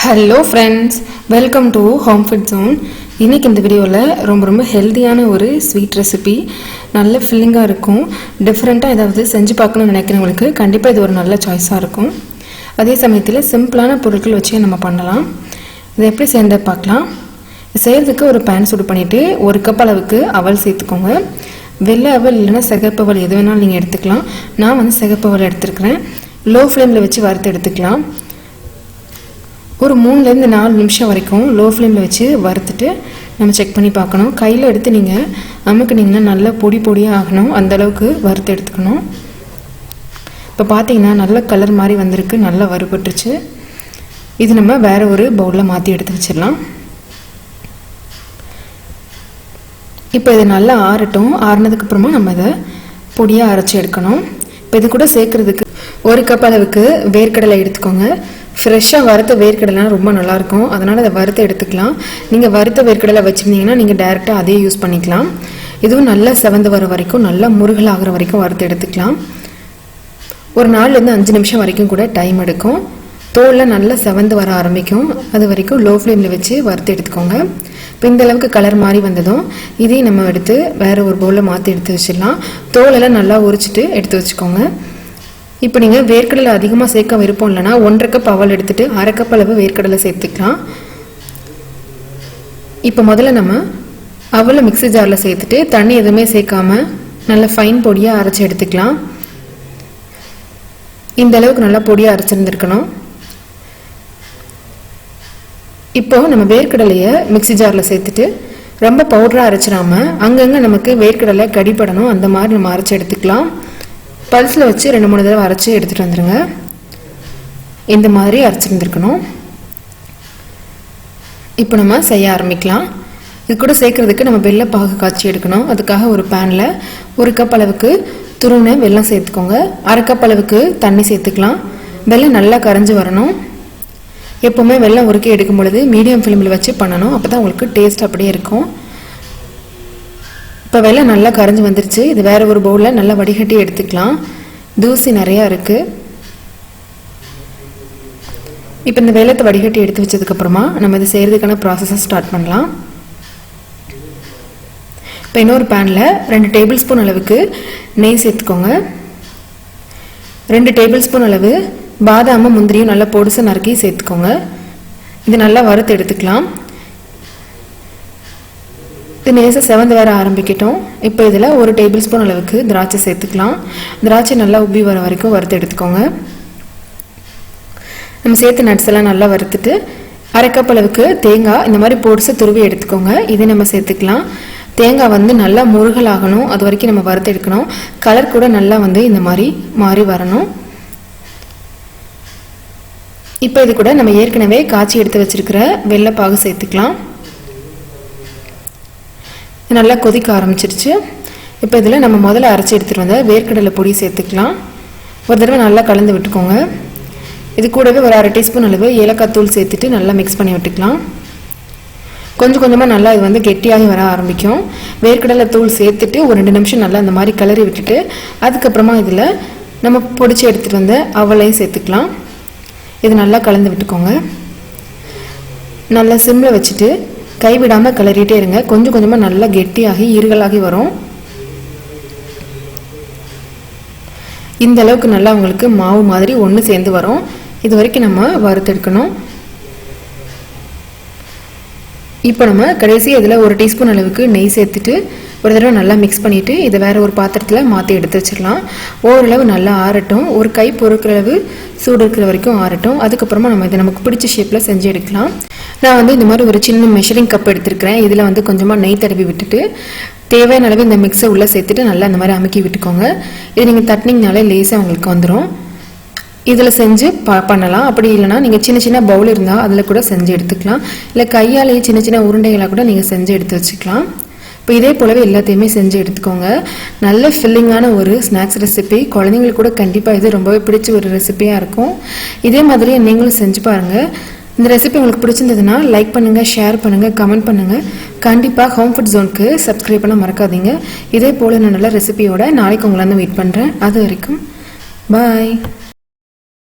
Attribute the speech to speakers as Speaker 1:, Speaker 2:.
Speaker 1: Hello friends, welcome to home food zone. இன்றைக்கி இந்த வீடியோவில் ரொம்ப ஹெல்த்தியான ஒரு ஸ்வீட் ரெசிபி, நல்ல ஃபில்லிங்காக இருக்கும். டிஃப்ரெண்ட்டாக ஏதாவது செஞ்சு பார்க்கணும்னு நினைக்கிறவங்களுக்கு கண்டிப்பாக இது ஒரு நல்ல சாய்ஸாக இருக்கும். அதே சமயத்தில் சிம்பிளான பொருட்கள் வச்சே நம்ம பண்ணலாம். இதை எப்படி சேர்ந்து பார்க்கலாம். செய்கிறதுக்கு ஒரு பேன் சூடு பண்ணிவிட்டு 1 கப் அளவுக்கு அவல் சேர்த்துக்கோங்க. வெள்ளை அவல் இல்லைன்னா சிகப்பு அவல் எது வேணாலும் நீங்கள் எடுத்துக்கலாம். நான் சிகப்பு அவல் எடுத்துருக்கிறேன். லோ ஃப்ளேமில் வச்சு வறுத்து எடுத்துக்கலாம். ஒரு 3லேருந்து 4 நிமிஷம் வரைக்கும் லோ ஃப்ளேமில் வச்சு வறுத்துட்டு நம்ம செக் பண்ணி பார்க்கணும். கையில் எடுத்து நீங்கள் அமுக்குனிங்கன்னா நல்லா பொடியாக ஆகணும், அந்தளவுக்கு வறுத்து எடுத்துக்கணும். இப்போ பார்த்தீங்கன்னா நல்ல கலர் மாதிரி வந்திருக்கு, நல்லா வறுபட்டுருச்சு. இது நம்ம வேறு ஒரு பவுலில் மாற்றி எடுத்து வச்சிடலாம். இப்போ இது நல்லா ஆறட்டும். ஆறினதுக்கப்புறமா நம்ம இதை பொடியாக அரைச்சி எடுக்கணும். இப்போ இது கூட சேர்க்குறதுக்கு 1 கப் அளவுக்கு வேர்க்கடலை எடுத்துக்கோங்க. ஃப்ரெஷ்ஷாக வறுத்த வேர்க்கடலைலாம் ரொம்ப நல்லாயிருக்கும், அதனால் அதை வறுத்து எடுத்துக்கலாம். நீங்கள் வறுத்த வேர்க்கடலை வச்சுருந்தீங்கன்னா நீங்கள் டேரெக்டாக அதே யூஸ் பண்ணிக்கலாம். இதுவும் நல்லா செவந்து வர வரைக்கும், நல்லா முருகல் ஆகிற வரைக்கும் வறுத்து எடுத்துக்கலாம். ஒரு 4லேருந்து 5 நிமிஷம் வரைக்கும் கூட டைம் எடுக்கும். தோலில் நல்லா செவந்து வர ஆரம்பிக்கும், அது வரைக்கும் லோ ஃப்ளேமில் வச்சு வறுத்து எடுத்துக்கோங்க. இப்போ இந்த அளவுக்கு கலர் மாதிரி வந்ததும் இதையும் நம்ம எடுத்து வேறு ஒரு பவுலில் மாற்றி எடுத்து வச்சிடலாம். தோலெல்லாம் நல்லா உரிச்சிட்டு எடுத்து வச்சுக்கோங்க. இப்போ நீங்கள் வேர்க்கடலை அதிகமாக சேர்க்க விருப்பம் இல்லைனா 1.5 கப் அவல் எடுத்துகிட்டு 1/2 கப் அளவு வேர்க்கடலை சேர்த்துக்கலாம். இப்போ முதல்ல நம்ம அவலை மிக்ஸி ஜாரில் சேர்த்துட்டு தண்ணி எதுவுமே சேர்க்காம நல்லா ஃபைன் பொடியாக அரைச்சி எடுத்துக்கலாம். இந்த அளவுக்கு நல்லா பொடியாக அரைச்சிருந்துருக்கணும். இப்போ நம்ம வேர்க்கடலையை மிக்ஸி ஜாரில் சேர்த்துட்டு ரொம்ப பவுடராக அரைச்சிடாம அங்கங்கே நமக்கு வேர்க்கடலை கடிப்படணும், அந்த மாதிரி நம்ம அரைச்சி எடுத்துக்கலாம். பல்ஸில் வச்சு 2-3 தடவை அரைச்சி எடுத்துகிட்டு வந்துடுங்க. இந்த மாதிரி அரைச்சிருந்துருக்கணும். இப்போ நம்ம செய்ய ஆரம்பிக்கலாம். இது கூட சேர்க்குறதுக்கு நம்ம வெள்ளை பாகு காய்ச்சி எடுக்கணும். அதுக்காக ஒரு பேனில் 1 கப் அளவுக்கு துருவின வெல்லம் சேர்த்துக்கோங்க. 1/2 கப் அளவுக்கு தண்ணி சேர்த்துக்கலாம். வெல்லம் நல்லா கரைஞ்சி வரணும். எப்போவுமே வெல்லம் உருக்கி எடுக்கும் பொழுது மீடியம் ஃப்ளேமில் வச்சு பண்ணணும், அப்போ தான் உங்களுக்கு டேஸ்ட் அப்படியே இருக்கும். இப்போ வெல்லம் நல்லா கரைஞ்சி வந்துருச்சு. இது வேறு ஒரு பவுலில் நல்லா வடிகட்டி எடுத்துக்கலாம். தூசி நிறையா இருக்குது. இப்போ இந்த வெல்லத்தை வடிகட்டி எடுத்து வச்சதுக்கப்புறமா நம்ம இதை செய்கிறதுக்கான ப்ராசஸை ஸ்டார்ட் பண்ணலாம். இப்போ இன்னொரு பேனில் 2 டேபிள் ஸ்பூன் அளவுக்கு நெய் சேர்த்துக்கோங்க. 2 டேபிள் ஸ்பூன் அளவு பாதாமும் முந்திரியும் நல்லா பொடிசு நறுக்கி சேர்த்துக்கோங்க. இது நல்லா வறுத்து எடுத்துக்கலாம். இது நேச செவந்து வர ஆரம்பிக்கட்டும். இப்போ இதில் 1 டேபிள் ஸ்பூன் அளவுக்கு திராட்சை சேர்த்துக்கலாம். திராட்சை நல்லா உப்பி வர வரைக்கும் வறுத்து எடுத்துக்கோங்க. நம்ம சேர்த்து நட்ஸ் எல்லாம் நல்லா வறுத்துட்டு 1/2 கப் அளவுக்கு தேங்காய் இந்த மாதிரி பொடிசு துருவி எடுத்துக்கோங்க. இதை நம்ம சேர்த்துக்கலாம். தேங்காய் நல்லா முருகல் ஆகணும், அது வரைக்கும் நம்ம வறுத்து எடுக்கணும். கலர் கூட நல்லா இந்த மாதிரி மாறி வரணும். இப்போ இது கூட நம்ம ஏற்கனவே காய்ச்சி எடுத்து வச்சிருக்கிற வெள்ளைப்பாகு சேர்த்துக்கலாம். நல்லா கொதிக்க ஆரம்பிச்சிருச்சு. இப்போ இதில் நம்ம முதல்ல அரைச்சி எடுத்துகிட்டு வந்த வேர்க்கடலை பொடி சேர்த்துக்கலாம். ஒரு தடவை நல்லா கலந்து விட்டுக்கோங்க. இது கூடவே ஒரு 1/2 டீஸ்பூன் அளவு ஏலக்காய் தூள் சேர்த்துட்டு நல்லா மிக்ஸ் பண்ணி விட்டுக்கலாம். கொஞ்சம் கொஞ்சமாக நல்லா இது கெட்டியாகி வர ஆரம்பிக்கும். வேர்க்கடலை தூள் சேர்த்துட்டு ஒரு 2 நிமிஷம் நல்லா இந்த மாதிரி கிளறி விட்டுட்டு அதுக்கப்புறமா இதில் நம்ம பொடிச்சு எடுத்துகிட்டு வந்த அவலையும் சேர்த்துக்கலாம். இது நல்லா கலந்து விட்டுக்கோங்க. நல்லா சிம்மில் வச்சுட்டு கைவிடாமல் கிளறிட்டே இருங்க. கொஞ்சம் கொஞ்சமாக நல்லா கெட்டியாகி ஈர்களாகி வரும். இந்த அளவுக்கு நல்லா உங்களுக்கு மாவு மாதிரி ஒன்று சேர்ந்து வரும். இது வரைக்கும் நம்ம வறுத்தெடுக்கணும். இப்போ நம்ம கடைசி இதில் 1 டீஸ்பூன் அளவுக்கு நெய் சேர்த்துட்டு ஒரு தடவை நல்லா மிக்ஸ் பண்ணிவிட்டு இதை வேறு ஒரு பாத்திரத்தில் மாற்றி எடுத்து வச்சிடலாம். ஓரளவு நல்லா ஆறட்டும். ஒரு கை பொறுக்கிற அளவு சூடு இருக்கிற வரைக்கும் ஆறட்டும். அதுக்கப்புறமா நம்ம இதை நமக்கு பிடிச்ச ஷேப்பில் செஞ்சு எடுக்கலாம். நான் இந்த மாதிரி ஒரு சின்ன மெஷரிங் கப் எடுத்துருக்கிறேன். இதில் கொஞ்சமாக நெய் தடவி விட்டுட்டு தேவையான அளவு இந்த மிக்ஸை உள்ளே சேர்த்துட்டு நல்லா இந்த மாதிரி அமுக்கி விட்டுக்கோங்க. இது நீங்கள் தட்டினீங்கனாலே லேசாக உங்களுக்கு வந்துடும். இதில் செஞ்சு பண்ணலாம். அப்படி இல்லைனா நீங்கள் சின்ன சின்ன பவுல் இருந்தால் அதில் கூட செஞ்சு எடுத்துக்கலாம். இல்லை கையாலேயே சின்ன சின்ன உருண்டைகளாக கூட நீங்கள் செஞ்சு எடுத்து வச்சுக்கலாம். இப்போ இதே போலவே எல்லாத்தையுமே செஞ்சு எடுத்துக்கோங்க. நல்ல ஃபில்லிங்கான ஒரு ஸ்நாக்ஸ் ரெசிபி, குழந்தைங்களுக்கு கூட கண்டிப்பாக இது ரொம்பவே பிடிச்ச ஒரு ரெசிபியாக இருக்கும். இதே மாதிரியே நீங்களும் செஞ்சு பாருங்கள். இந்த ரெசிபி உங்களுக்கு பிடிச்சிருந்ததுன்னா லைக் பண்ணுங்கள், ஷேர் பண்ணுங்கள், கமெண்ட் பண்ணுங்கள். கண்டிப்பாக ஹோம் ஃபுட் ஜோனுக்கு சப்ஸ்கிரைப் பண்ண மறக்காதீங்க. இதே போல் நான் நல்ல ரெசிபியோட நாளைக்கு உங்களை வெயிட் பண்ணுறேன். அது வரைக்கும் பாய்.